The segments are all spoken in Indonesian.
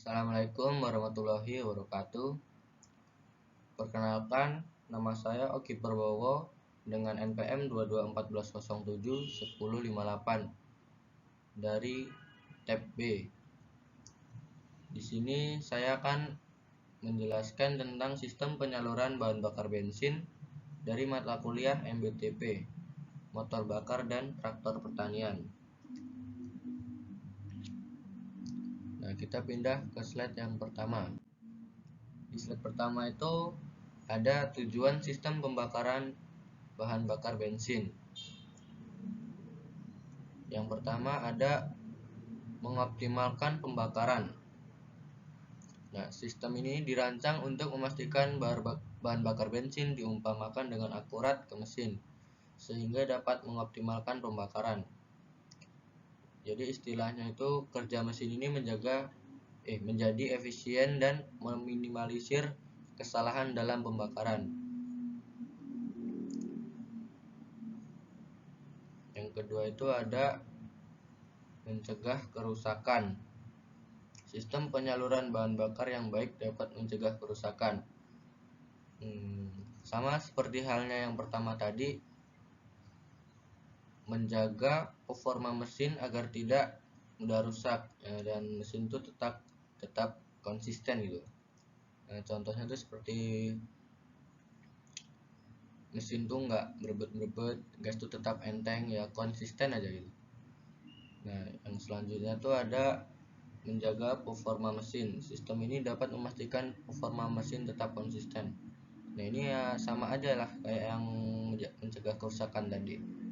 Assalamualaikum warahmatullahi wabarakatuh. Perkenalkan, nama saya Oki Perbowo dengan NPM 2214071058 dari tab B. Di sini saya akan menjelaskan tentang sistem penyaluran bahan bakar bensin dari mata kuliah MBTP, motor bakar dan traktor pertanian. Nah, kita pindah ke slide yang pertama. Di slide pertama itu ada tujuan sistem pembakaran bahan bakar bensin. Yang pertama ada mengoptimalkan pembakaran. Nah, sistem ini dirancang untuk memastikan bahan bakar bensin diumpamakan dengan akurat ke mesin, sehingga dapat mengoptimalkan pembakaran. Jadi istilahnya itu kerja mesin ini menjadi efisien dan meminimalisir kesalahan dalam pembakaran. Yang kedua itu ada mencegah kerusakan. Sistem penyaluran bahan bakar yang baik dapat mencegah kerusakan. Sama seperti halnya yang pertama tadi, menjaga performa mesin agar tidak mudah rusak dan mesin itu tetap konsisten gitu. Contohnya itu seperti mesin tuh nggak berebet-berebet, gas tuh tetap enteng, ya konsisten aja gitu. Nah, yang selanjutnya tuh ada menjaga performa mesin. Sistem ini dapat memastikan performa mesin tetap konsisten. Nah, ini ya sama aja lah kayak yang mencegah kerusakan tadi.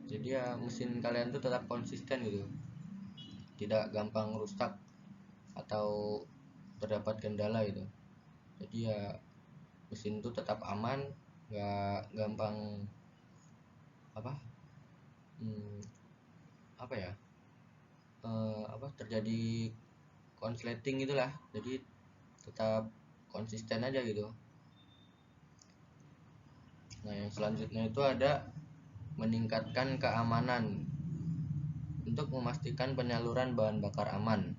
Jadi ya mesin kalian tuh tetap konsisten gitu, tidak gampang rusak atau terdapat kendala gitu. Jadi ya mesin tuh tetap aman, nggak gampang terjadi konsleting gitulah. Jadi tetap konsisten aja gitu. Nah, yang selanjutnya itu ada meningkatkan keamanan untuk memastikan penyaluran bahan bakar aman.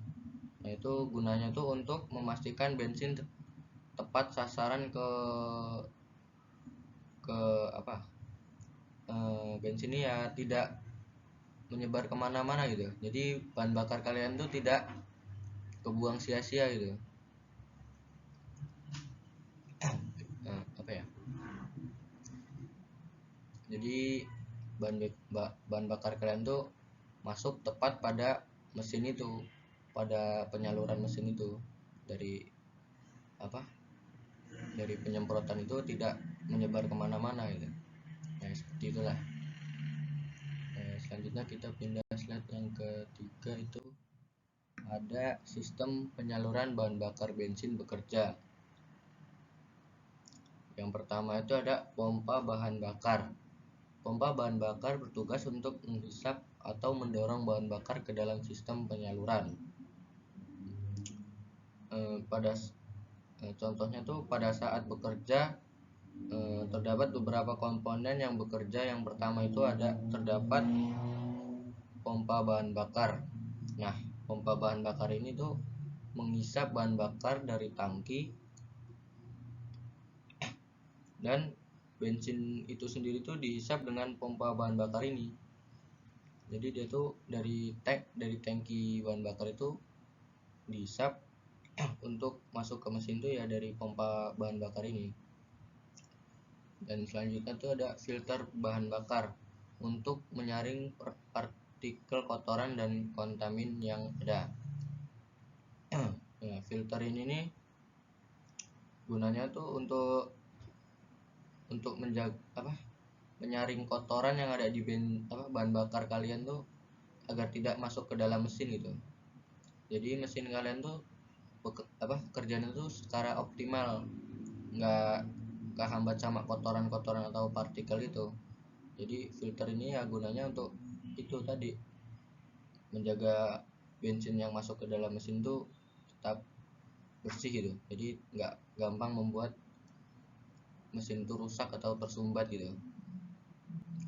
Nah, itu gunanya tuh untuk memastikan bensin tepat sasaran bensin ini ya tidak menyebar kemana-mana gitu. Jadi bahan bakar kalian tuh tidak kebuang sia-sia gitu. Jadi bahan bakar kalian tuh masuk tepat pada mesin itu, pada penyaluran mesin itu, dari penyemprotan itu tidak menyebar kemana-mana gitu. Nah, seperti itulah. Selanjutnya kita pindah slide yang ketiga, itu ada sistem penyaluran bahan bakar bensin bekerja. Yang pertama itu ada pompa bahan bakar. Pompa bahan bakar bertugas untuk menghisap atau mendorong bahan bakar ke dalam sistem penyaluran. Contohnya tuh pada saat bekerja terdapat beberapa komponen yang bekerja. Yang pertama itu terdapat pompa bahan bakar. Nah, pompa bahan bakar ini tuh menghisap bahan bakar dari tangki, dan bensin itu sendiri tuh dihisap dengan pompa bahan bakar ini. Jadi dia tuh dari tangki bahan bakar itu dihisap untuk masuk ke mesin tuh ya dari pompa bahan bakar ini. Dan selanjutnya tuh ada filter bahan bakar untuk menyaring partikel kotoran dan kontamin yang ada. Nah, filter ini nih gunanya tuh untuk menyaring kotoran yang ada di bahan bakar kalian tuh agar tidak masuk ke dalam mesin gitu. Jadi mesin kalian tuh kerjanya tuh secara optimal, nggak kehambat sama kotoran-kotoran atau partikel itu. Jadi filter ini ya gunanya untuk itu tadi, menjaga bensin yang masuk ke dalam mesin tuh tetap bersih gitu. Jadi nggak gampang membuat mesin itu rusak atau tersumbat gitu.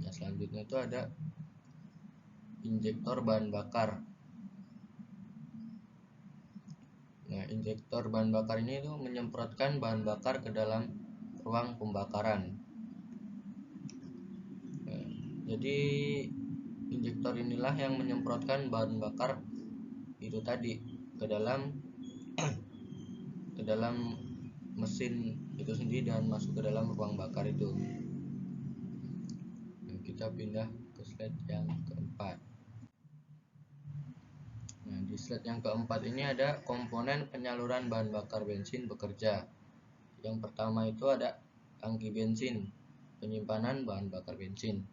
Nah, selanjutnya itu ada injektor bahan bakar. Nah, injektor bahan bakar ini tuh menyemprotkan bahan bakar ke dalam ruang pembakaran. Jadi injektor inilah yang menyemprotkan bahan bakar itu tadi ke dalam mesin itu sendiri dan masuk ke dalam ruang bakar itu. Nah, kita pindah ke slide yang keempat. Nah, di slide yang keempat ini ada komponen penyaluran bahan bakar bensin bekerja. Yang pertama itu ada tangki bensin, penyimpanan bahan bakar bensin.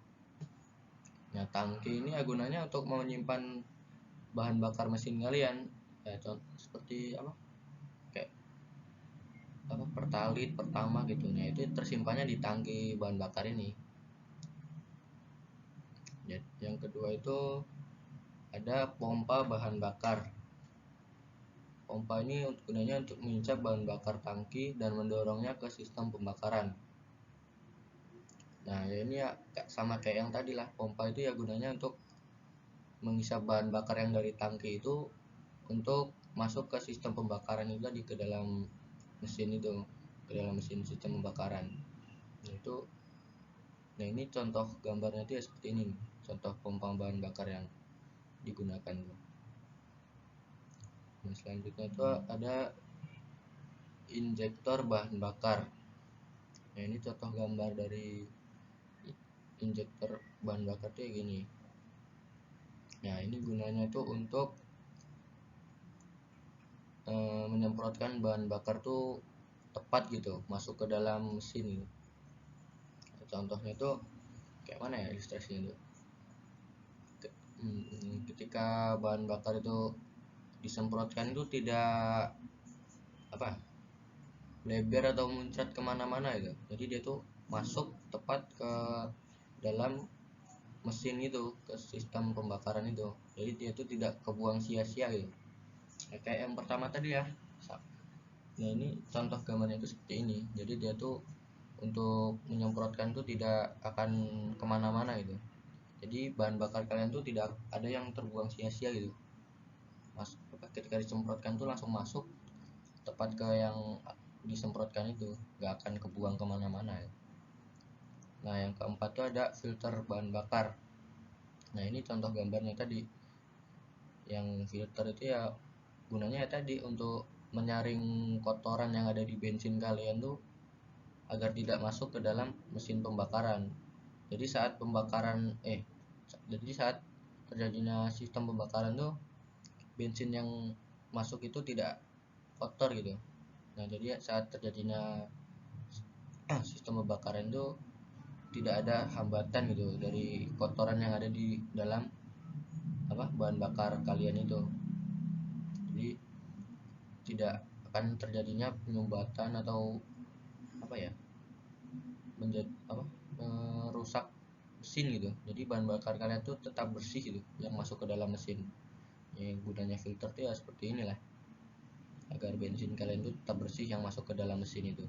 Nah, tangki ini gunanya untuk menyimpan bahan bakar mesin kalian. Ya, seperti apa? Kayak pertalit, pertama gitu. Nah, itu tersimpannya di tangki bahan bakar ini. Yang kedua itu ada pompa bahan bakar. Pompa ini gunanya untuk mengincap bahan bakar tangki dan mendorongnya ke sistem pembakaran. Nah, ya ini ya sama kayak yang tadi lah. Pompa itu ya gunanya untuk mengisap bahan bakar yang dari tangki itu untuk masuk ke sistem pembakaran itu tadi, ke dalam mesin itu, ke dalam mesin sistem pembakaran. Nah ini contoh gambarnya itu ya seperti ini nih. Contoh pompa bahan bakar yang digunakan. Nah, selanjutnya itu ada injektor bahan bakar. Nah ini contoh gambar dari injektor bahan bakar tuh gini. Nah ini gunanya itu untuk menyemprotkan bahan bakar tuh tepat gitu masuk ke dalam mesin gitu. Contohnya itu kayak mana ya ilustrasinya itu? Ketika bahan bakar itu disemprotkan itu tidak lebar atau muncrat kemana-mana gitu. Jadi dia tuh masuk tepat ke dalam mesin itu, ke sistem pembakaran itu. Jadi dia tuh tidak kebuang sia-sia gitu. Nah, kayak yang pertama tadi ya. Nah ini contoh gambarnya itu seperti ini. Jadi dia tuh untuk menyemprotkan tuh tidak akan kemana-mana gitu. Jadi bahan bakar kalian tuh tidak ada yang terbuang sia-sia gitu. Ketika disemprotkan tuh langsung masuk tepat ke yang disemprotkan itu, gak akan kebuang kemana-mana ya. Nah yang keempat tuh ada filter bahan bakar. Nah ini contoh gambarnya tadi. Yang filter itu ya gunanya ya tadi untuk menyaring kotoran yang ada di bensin kalian tuh agar tidak masuk ke dalam mesin pembakaran. Jadi saat terjadinya sistem pembakaran tuh bensin yang masuk itu tidak kotor gitu. Nah jadi saat terjadinya sistem pembakaran itu tidak ada hambatan gitu dari kotoran yang ada di dalam bahan bakar kalian itu. Jadi tidak akan terjadinya penyumbatan atau merusak mesin gitu. Jadi bahan bakar kalian tuh tetap bersih gitu yang masuk ke dalam mesin. Yang gunanya filter tuh ya seperti inilah, agar bensin kalian tuh tetap bersih yang masuk ke dalam mesin itu.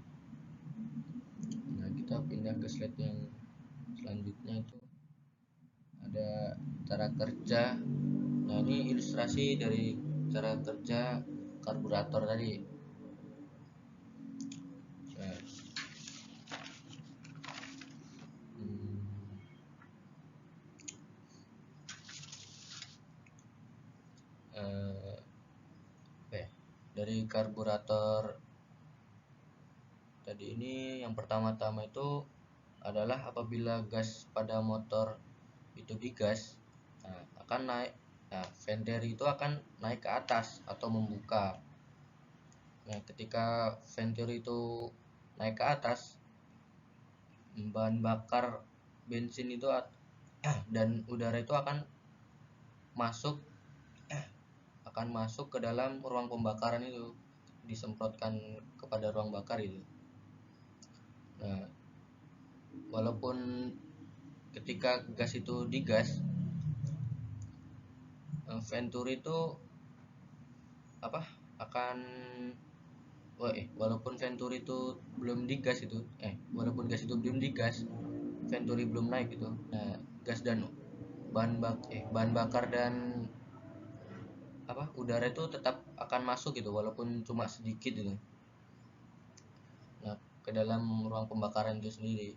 Nah kita pindah ke slide yang selanjutnya itu ada cara kerja. Nah ini ilustrasi dari cara kerja karburator tadi. Dari karburator tadi ini yang pertama-tama itu adalah apabila gas pada motor itu digas, akan naik. Nah, venturi itu akan naik ke atas atau membuka. Nah, ketika venturi itu naik ke atas, bahan bakar bensin itu dan udara itu akan masuk ke dalam ruang pembakaran itu, disemprotkan kepada ruang bakar itu. Nah, walaupun ketika gas itu digas, venturi itu walaupun venturi itu belum digas itu walaupun gas itu belum digas, venturi belum naik gitu. Nah, gas dan bahan bakar dan udara itu tetap akan masuk gitu walaupun cuma sedikit gitu. Nah, ke dalam ruang pembakaran itu sendiri.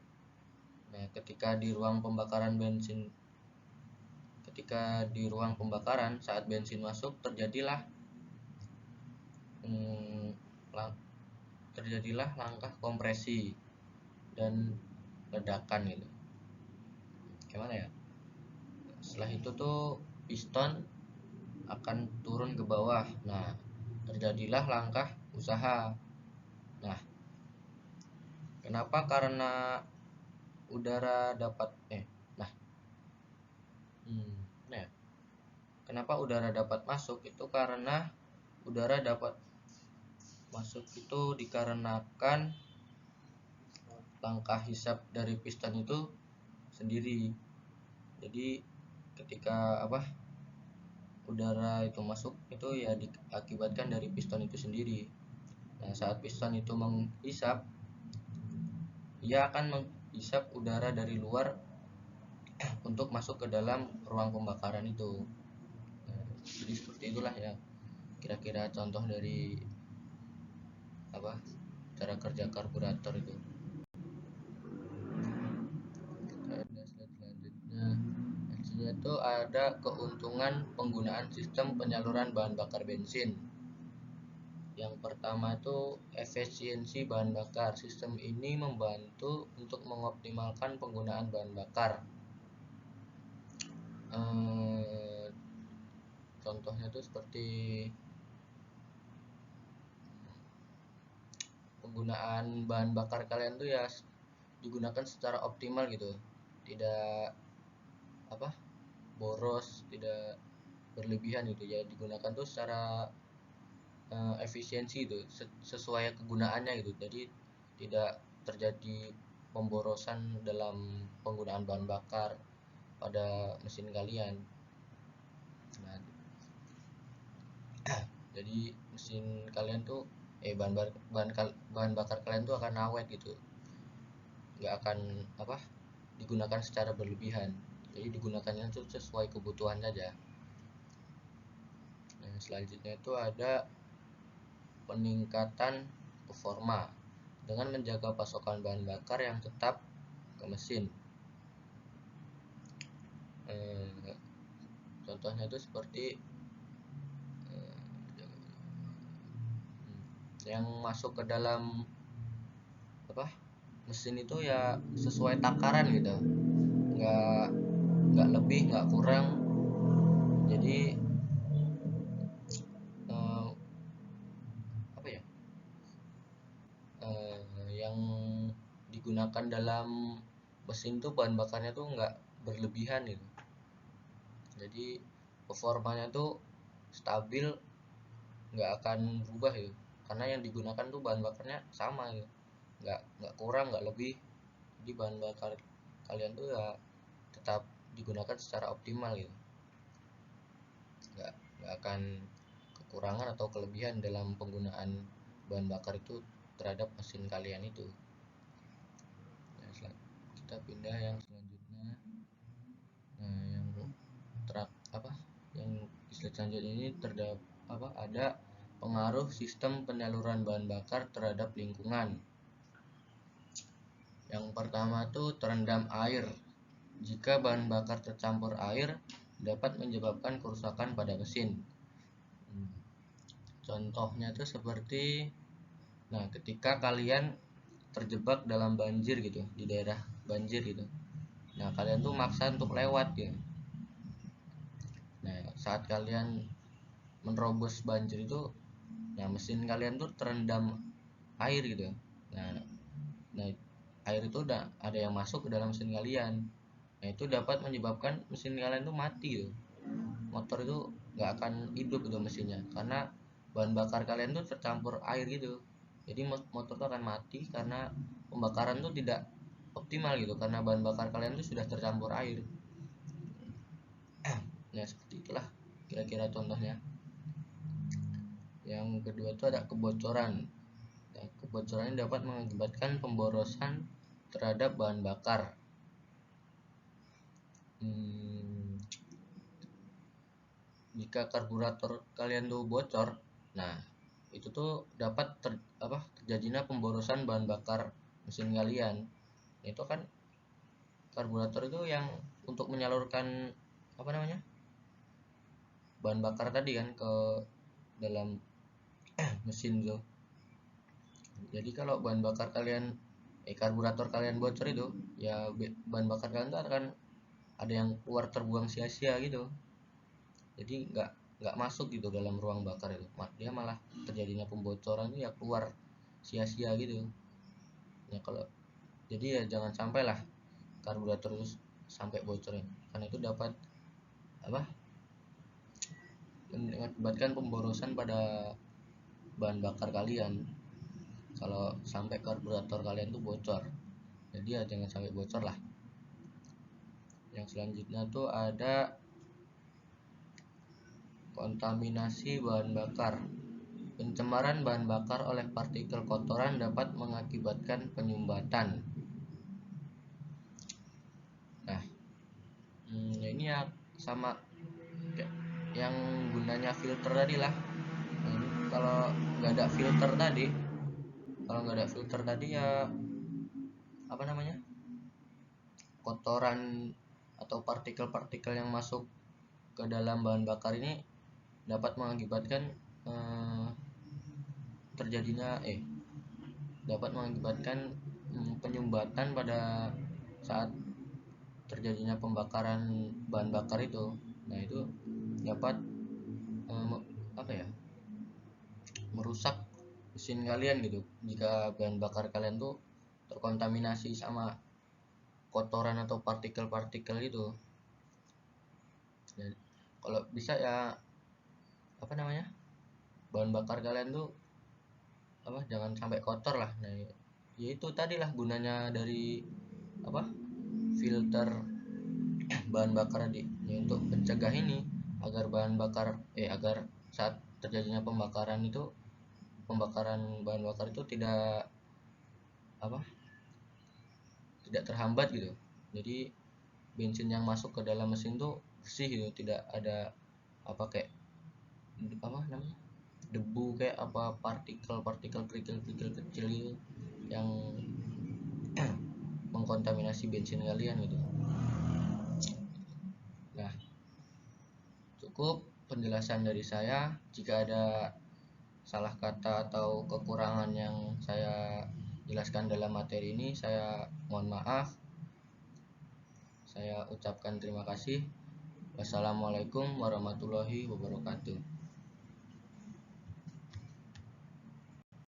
Nah, ketika di ruang pembakaran saat bensin masuk hmm, terjadilah langkah kompresi dan ledakan gitu. Gimana ya? Setelah itu tuh piston akan turun ke bawah. Nah, terjadilah langkah usaha. Nah, kenapa? Karena udara dapat nah, nah, kenapa udara dapat masuk itu karena udara dapat masuk itu dikarenakan langkah hisap dari piston itu sendiri. Jadi ketika udara itu masuk itu ya diakibatkan dari piston itu sendiri. Nah, saat piston itu menghisap, ia akan menghisap udara dari luar untuk masuk ke dalam ruang pembakaran itu. Nah, jadi seperti itulah ya kira-kira contoh dari cara kerja karburator itu. Ada slide selanjutnya. Selanjutnya itu ada keuntungan penggunaan sistem penyaluran bahan bakar bensin. Yang pertama itu efisiensi bahan bakar. Sistem ini membantu untuk mengoptimalkan penggunaan bahan bakar. Contohnya itu seperti penggunaan bahan bakar kalian tuh ya digunakan secara optimal gitu, tidak boros, tidak berlebihan gitu ya, digunakan tuh secara efisiensi itu sesuai kegunaannya gitu. Jadi tidak terjadi pemborosan dalam penggunaan bahan bakar pada mesin kalian. Nah, jadi mesin kalian tuh bahan bakar kalian tuh akan awet gitu, nggak akan digunakan secara berlebihan. Jadi digunakannya tuh sesuai kebutuhan saja. Nah, selanjutnya itu ada peningkatan performa dengan menjaga pasokan bahan bakar yang tetap ke mesin. Contohnya itu seperti yang masuk ke dalam mesin itu ya sesuai takaran gitu, nggak lebih nggak kurang. Jadi yang digunakan dalam mesin tuh bahan bakarnya tuh nggak berlebihan gitu. Jadi performanya tuh stabil, nggak akan berubah gitu, karena yang digunakan tuh bahan bakarnya sama gitu, nggak kurang nggak lebih. Jadi bahan bakar kalian tuh ya tetap digunakan secara optimal gitu, nggak akan kekurangan atau kelebihan dalam penggunaan bahan bakar itu terhadap mesin kalian itu. Nah, kita pindah yang selanjutnya. Nah, yang yang slide selanjutnya ini ada pengaruh sistem penyaluran bahan bakar terhadap lingkungan. Yang pertama tuh terendam air. Jika bahan bakar tercampur air dapat menyebabkan kerusakan pada mesin. Contohnya tuh seperti ketika kalian terjebak dalam banjir gitu, di daerah banjir gitu. Nah, kalian tuh maksa untuk lewat ya. Nah, saat kalian menerobos banjir itu, mesin kalian tuh terendam air gitu. Nah, air itu udah ada yang masuk ke dalam mesin kalian. Nah, itu dapat menyebabkan mesin kalian tuh mati gitu. Motor itu nggak akan hidup gitu mesinnya, karena bahan bakar kalian tuh tercampur air gitu. Jadi motor tuh akan mati karena pembakaran tuh tidak optimal gitu, karena bahan bakar kalian tuh sudah tercampur air. Nah, seperti itulah kira-kira contohnya. Yang kedua itu ada kebocoran. Nah, kebocoran ini dapat mengakibatkan pemborosan terhadap bahan bakar. jika karburator kalian tuh bocor, nah itu tuh dapat terjadinya pemborosan bahan bakar mesin kalian. Itu kan karburator itu yang untuk menyalurkan apa namanya, bahan bakar tadi kan ke dalam mesin tuh. Jadi kalau bahan bakar kalian karburator kalian bocor itu, ya bahan bakar kalian tuh akan ada yang keluar terbuang sia-sia gitu. Jadi nggak masuk gitu dalam ruang bakar itu, dia malah terjadinya pembocoran itu ya keluar sia-sia gitu ya. Kalau jadi ya jangan sampai lah karburator itu sampai bocor ya, karena itu dapat apa, mengakibatkan pemborosan pada bahan bakar kalian kalau sampai karburator kalian tuh bocor. Jadi ya jangan sampai bocor lah. Yang selanjutnya tuh ada kontaminasi bahan bakar. Pencemaran bahan bakar oleh partikel kotoran dapat mengakibatkan penyumbatan. Nah, ini ya sama yang gunanya filter tadi lah. Kalau nggak ada filter tadi, ya apa namanya, kotoran atau partikel-partikel yang masuk ke dalam bahan bakar ini dapat mengakibatkan dapat mengakibatkan penyumbatan pada saat terjadinya pembakaran bahan bakar itu. Nah itu dapat apa ya, merusak mesin kalian gitu jika bahan bakar kalian tuh terkontaminasi sama kotoran atau partikel-partikel itu. Dan kalau bisa ya apa namanya, bahan bakar kalian tuh jangan sampai kotor lah. Nah ya itu tadi lah gunanya dari filter bahan bakar tadi ya, untuk mencegah ini agar agar saat terjadinya pembakaran bahan bakar itu tidak terhambat gitu. Jadi bensin yang masuk ke dalam mesin tuh bersih gitu, tidak ada kayak namanya, debu kayak partikel kerikil kecil gitu yang mengkontaminasi bensin kalian gitu. Nah, cukup penjelasan dari saya. Jika ada salah kata atau kekurangan yang saya jelaskan dalam materi ini, saya mohon maaf. Saya ucapkan terima kasih. Wassalamualaikum warahmatullahi wabarakatuh.